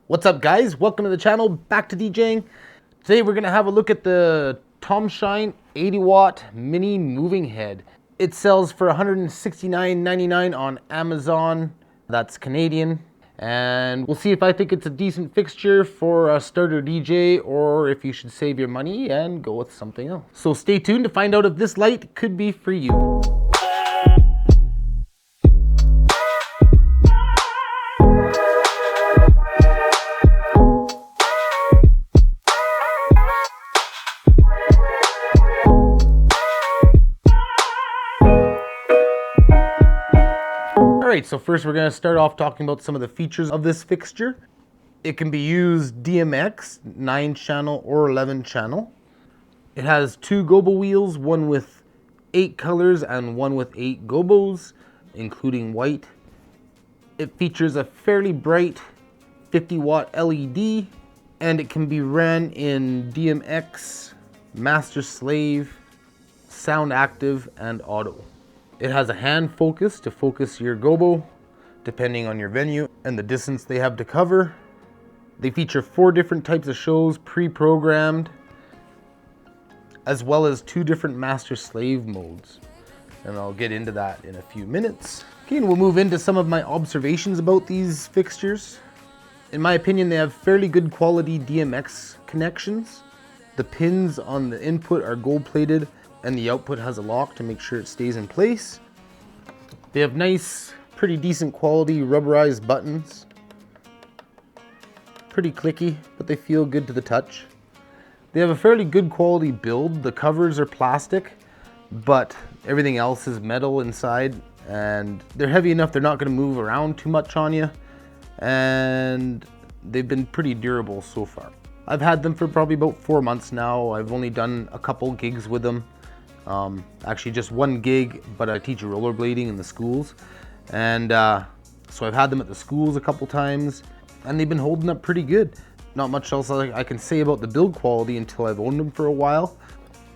What's up, guys? Welcome to the channel, back to DJing. Today we're gonna have a look at the Tomshine 80w mini moving head. It sells for $169.99 on Amazon. That's Canadian. And we'll see if I think it's a decent fixture for a starter DJ or if you should save your money and go with something else. So stay tuned to find out if this light could be for you. Alright, so first we're going to start off talking about some of the features of this fixture. It can be used DMX, 9-channel or 11-channel. It has two gobo wheels, one with 8 colors and one with 8 gobos, including white. It features a fairly bright 50-watt LED, and it can be ran in DMX, Master Slave, Sound Active, and Auto. It has a hand focus to focus your gobo, depending on your venue and the distance they have to cover. They feature 4 different types of shows pre-programmed, as well as 2 different master slave modes. And I'll get into that in a few minutes. Okay, and we'll move into some of my observations about these fixtures. In my opinion, they have fairly good quality DMX connections. The pins on the input are gold plated, and the output has a lock to make sure it stays in place. They have nice, pretty decent quality rubberized buttons. Pretty clicky, but they feel good to the touch. They have a fairly good quality build. The covers are plastic, but everything else is metal inside, and they're heavy enough they're not going to move around too much on you, and they've been pretty durable so far. I've had them for probably about 4 months now. I've only done a couple gigs with them. Actually just one gig, but I teach rollerblading in the schools, and so I've had them at the schools a couple times, and they've been holding up pretty good. Not much else I can say about the build quality until I've owned them for a while.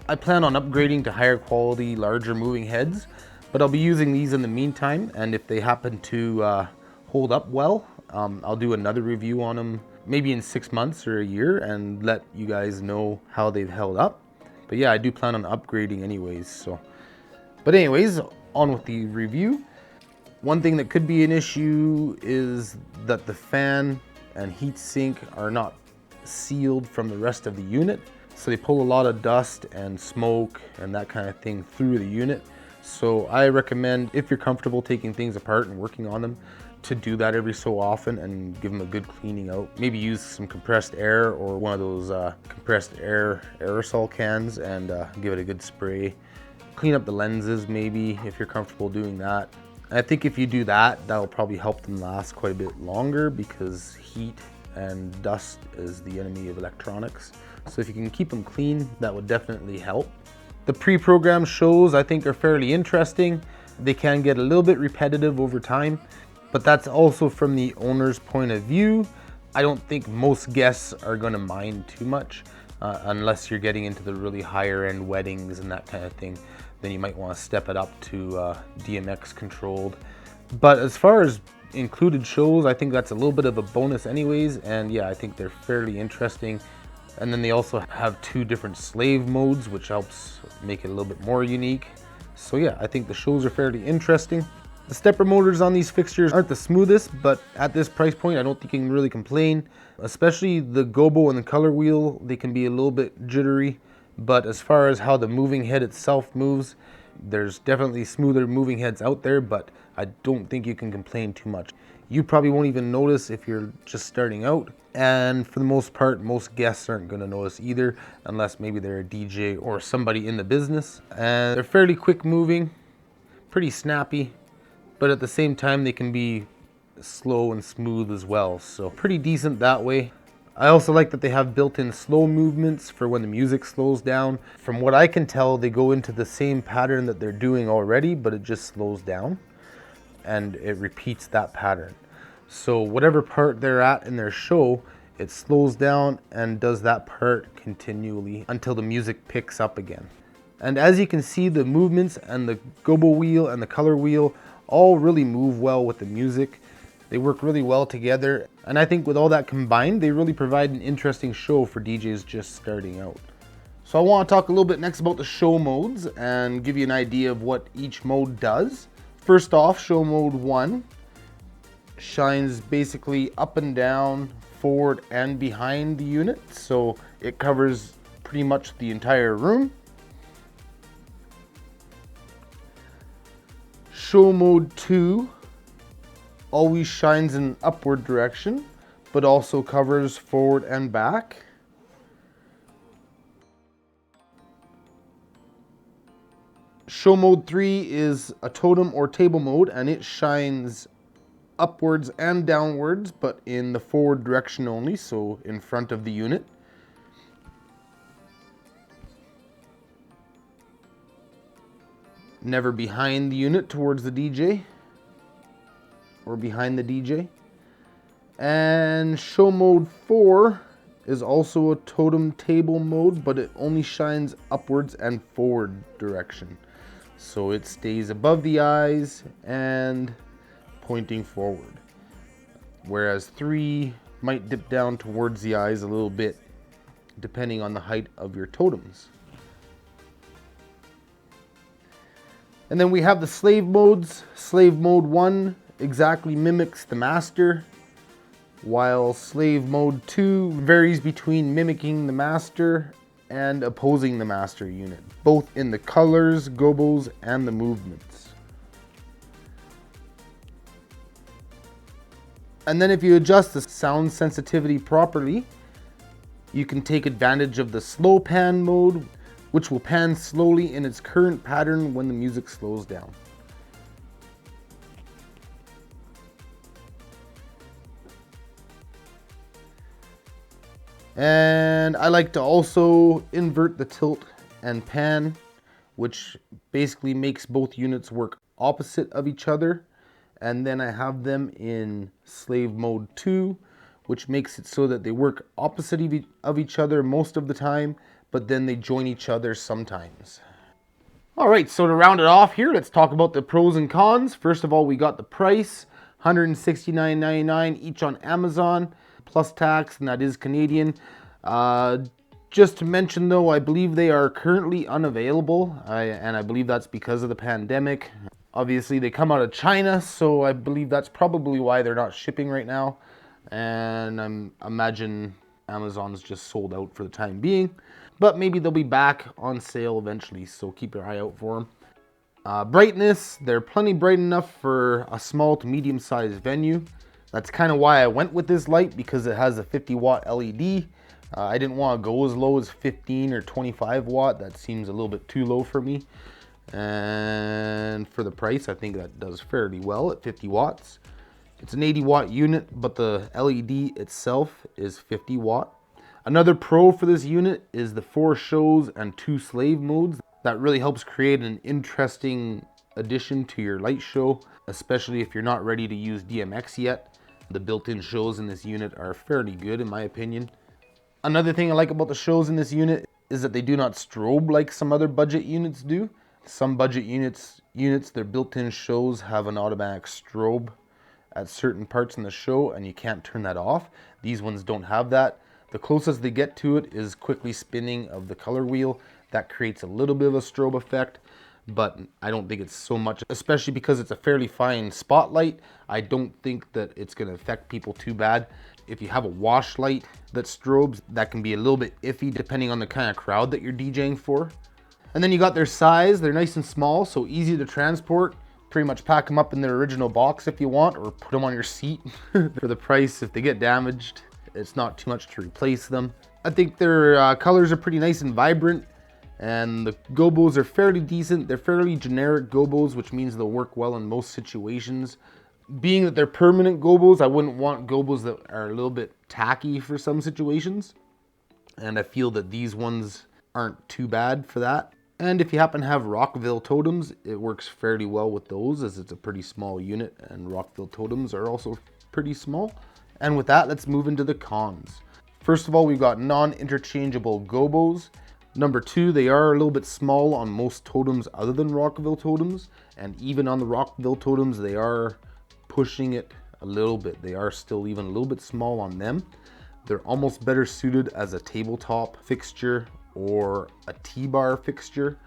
I plan on upgrading to higher quality, larger moving heads, but I'll be using these in the meantime, and if they happen to hold up well, I'll do another review on them maybe in 6 months or a year and let you guys know how they've held up. But yeah, I do plan on upgrading anyways, so. But anyways, on with the review. One thing that could be an issue is that the fan and heat sink are not sealed from the rest of the unit. So they pull a lot of dust and smoke and that kind of thing through the unit. So I recommend, if you're comfortable taking things apart and working on them, to do that every so often and give them a good cleaning out. Maybe use some compressed air or one of those compressed air aerosol cans and give it a good spray. Clean up the lenses maybe if you're comfortable doing that. I think if you do that, that'll probably help them last quite a bit longer because heat and dust is the enemy of electronics. So if you can keep them clean, that would definitely help. The pre-programmed shows I think are fairly interesting. They can get a little bit repetitive over time, but that's also from the owner's point of view. I don't think most guests are going to mind too much unless you're getting into the really higher end weddings and that kind of thing. Then you might want to step it up to DMX controlled. But as far as included shows, I think that's a little bit of a bonus anyways, and yeah, I think they're fairly interesting. And then they also have 2 different slave modes, which helps make it a little bit more unique. So yeah, I think the shows are fairly interesting. The stepper motors on these fixtures aren't the smoothest, but at this price point, I don't think you can really complain. Especially the gobo and the color wheel, they can be a little bit jittery. But as far as how the moving head itself moves, there's definitely smoother moving heads out there, but I don't think you can complain too much. You probably won't even notice if you're just starting out. And for the most part, most guests aren't going to notice either, unless maybe they're a DJ or somebody in the business. And they're fairly quick moving, pretty snappy. But at the same time, they can be slow and smooth as well. So pretty decent that way. I also like that they have built-in slow movements for when the music slows down. From what I can tell, they go into the same pattern that they're doing already, but it just slows down and it repeats that pattern. So whatever part they're at in their show, it slows down and does that part continually until the music picks up again. And as you can see, the movements and the gobo wheel and the color wheel all really move well with the music. They work really well together, and I think with all that combined, they really provide an interesting show for DJs just starting out. So I want to talk a little bit next about the show modes and give you an idea of what each mode does. First off, show mode 1 shines basically up and down, forward and behind the unit, so it covers pretty much the entire room. Show mode 2 always shines in an upward direction, but also covers forward and back. Show mode 3 is a totem or table mode, and it shines upwards and downwards, but in the forward direction only, so in front of the unit. Never behind the unit towards the DJ or behind the DJ. And show mode 4 is also a totem table mode, but it only shines upwards and forward direction. So it stays above the eyes and pointing forward. Whereas 3 might dip down towards the eyes a little bit, depending on the height of your totems. And then we have the slave modes. Slave mode 1 exactly mimics the master, while slave mode 2 varies between mimicking the master and opposing the master unit, both in the colors, gobos, and the movements. And then if you adjust the sound sensitivity properly, you can take advantage of the slow pan mode, which will pan slowly in its current pattern when the music slows down. And I like to also invert the tilt and pan, which basically makes both units work opposite of each other. And then I have them in slave mode 2, which makes it so that they work opposite of each other most of the time, but then they join each other sometimes. All right, so to round it off here, let's talk about the pros and cons. First of all, we got the price, $169.99 each on Amazon, plus tax, and that is Canadian. Just to mention though, I believe they are currently unavailable, and I believe that's because of the pandemic. Obviously, they come out of China, so I believe that's probably why they're not shipping right now. And I imagine Amazon's just sold out for the time being. But maybe they'll be back on sale eventually, so keep your eye out for them. Brightness, they're plenty bright enough for a small to medium-sized venue. That's kind of why I went with this light, because it has a 50-watt LED. I didn't want to go as low as 15 or 25 watt. That seems a little bit too low for me. And for the price, I think that does fairly well at 50 watts. It's an 80-watt unit, but the LED itself is 50 watt. Another pro for this unit is the 4 shows and 2 slave modes. That really helps create an interesting addition to your light show, especially if you're not ready to use DMX yet. The built-in shows in this unit are fairly good in my opinion. Another thing I like about the shows in this unit is that they do not strobe like some other budget units do. Some budget units, their built-in shows have an automatic strobe at certain parts in the show, and you can't turn that off. These ones don't have that. The closest they get to it is quickly spinning of the color wheel. That creates a little bit of a strobe effect, but I don't think it's so much, especially because it's a fairly fine spotlight. I don't think that it's going to affect people too bad. If you have a wash light that strobes, that can be a little bit iffy depending on the kind of crowd that you're DJing for. And then you got their size. They're nice and small, so easy to transport. Pretty much pack them up in their original box if you want, or put them on your seat. For the price, if they get damaged, it's not too much to replace them. I think their colors are pretty nice and vibrant, and the gobos are fairly decent. They're fairly generic gobos, which means they'll work well in most situations. Being that they're permanent gobos, I wouldn't want gobos that are a little bit tacky for some situations. And I feel that these ones aren't too bad for that. And if you happen to have Rockville totems, it works fairly well with those, as it's a pretty small unit, and Rockville totems are also pretty small. And with that, let's move into the cons. First of all, we've got non-interchangeable gobos. Number 2, they are a little bit small on most totems other than Rockville totems, and even on the Rockville totems, they are pushing it a little bit. They are still even a little bit small on them. They're almost better suited as a tabletop fixture or a T-bar fixture,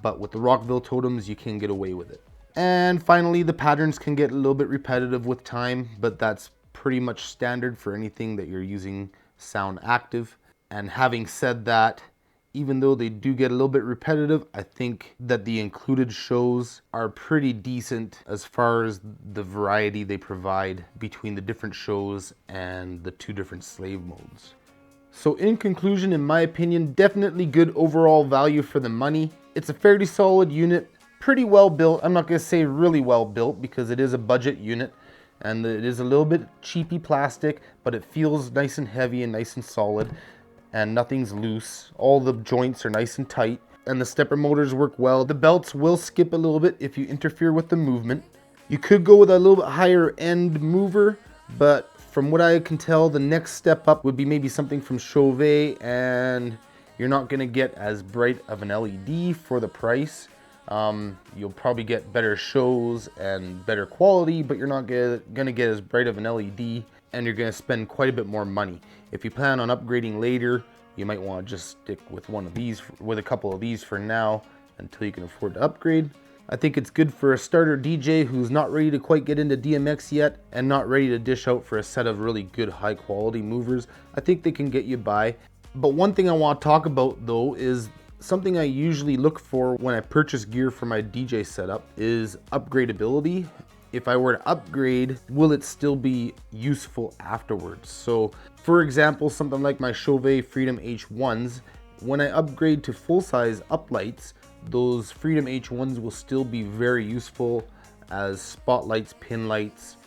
but with the Rockville totems, you can get away with it. And finally, the patterns can get a little bit repetitive with time, but that's pretty much standard for anything that you're using sound active. And having said that, even though they do get a little bit repetitive, I think that the included shows are pretty decent as far as the variety they provide between the different shows and the two different slave modes. So in conclusion, in my opinion, definitely good overall value for the money. It's a fairly solid unit, pretty well built. I'm not gonna say really well built because it is a budget unit and it is a little bit cheapy plastic, but it feels nice and heavy and nice and solid. And nothing's loose. All the joints are nice and tight, and the stepper motors work well. The belts will skip a little bit if you interfere with the movement. You could go with a little bit higher end mover, but from what I can tell, the next step up would be maybe something from Chauvet, and you're not gonna get as bright of an LED for the price. You'll probably get better shows and better quality, but you're not gonna get as bright of an LED, and you're gonna spend quite a bit more money. If you plan on upgrading later, you might want to just stick with one of these, with a couple of these for now, until you can afford to upgrade. I think it's good for a starter DJ who's not ready to quite get into DMX yet, and not ready to dish out for a set of really good high quality movers. I think they can get you by. But one thing I want to talk about though is something I usually look for when I purchase gear for my DJ setup is upgradability. If I were to upgrade, will it still be useful afterwards? So for example, something like my Chauvet Freedom H1s, when I upgrade to full-size uplights, those Freedom H1s will still be very useful as spotlights, pin lights,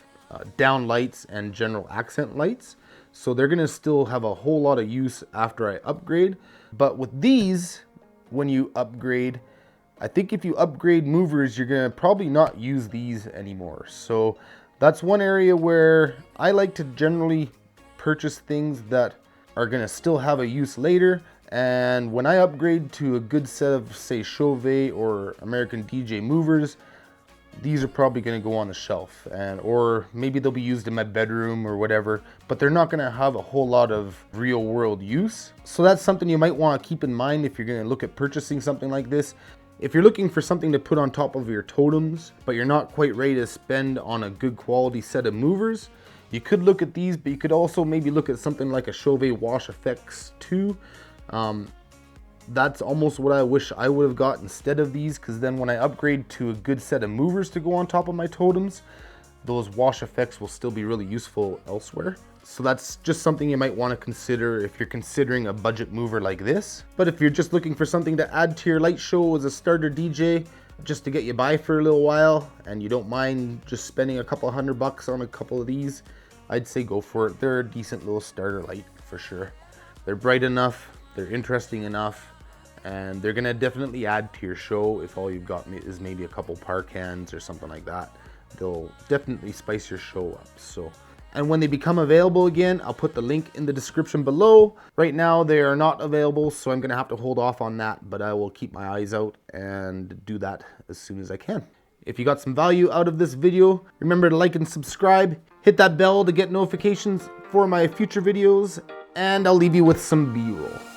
down lights, and general accent lights. So they're gonna still have a whole lot of use after I upgrade. But with these, when you upgrade, I think if you upgrade movers, you're gonna probably not use these anymore. So that's one area where I like to generally purchase things that are gonna still have a use later. And when I upgrade to a good set of, say, Chauvet or American DJ movers, these are probably gonna go on the shelf, or maybe they'll be used in my bedroom or whatever, but they're not gonna have a whole lot of real world use. So that's something you might wanna keep in mind if you're gonna look at purchasing something like this. If you're looking for something to put on top of your totems, but you're not quite ready to spend on a good quality set of movers, you could look at these, but you could also maybe look at something like a Chauvet Wash Effects 2. That's almost what I wish I would have got instead of these, because then when I upgrade to a good set of movers to go on top of my totems, those wash effects will still be really useful elsewhere. So that's just something you might want to consider if you're considering a budget mover like this. But if you're just looking for something to add to your light show as a starter DJ, just to get you by for a little while, and you don't mind just spending a couple $100 on a couple of these, I'd say go for it. They're a decent little starter light for sure. They're bright enough, they're interesting enough, and they're gonna definitely add to your show if all you've got is maybe a couple par cans or something like that. They'll definitely spice your show up. So, and when they become available again, I'll put the link in the description below. Right now they are not available, so I'm gonna have to hold off on that, but I will keep my eyes out and do that as soon as I can. If you got some value out of this video, remember to like and subscribe, hit that bell to get notifications for my future videos, and I'll leave you with some B-roll.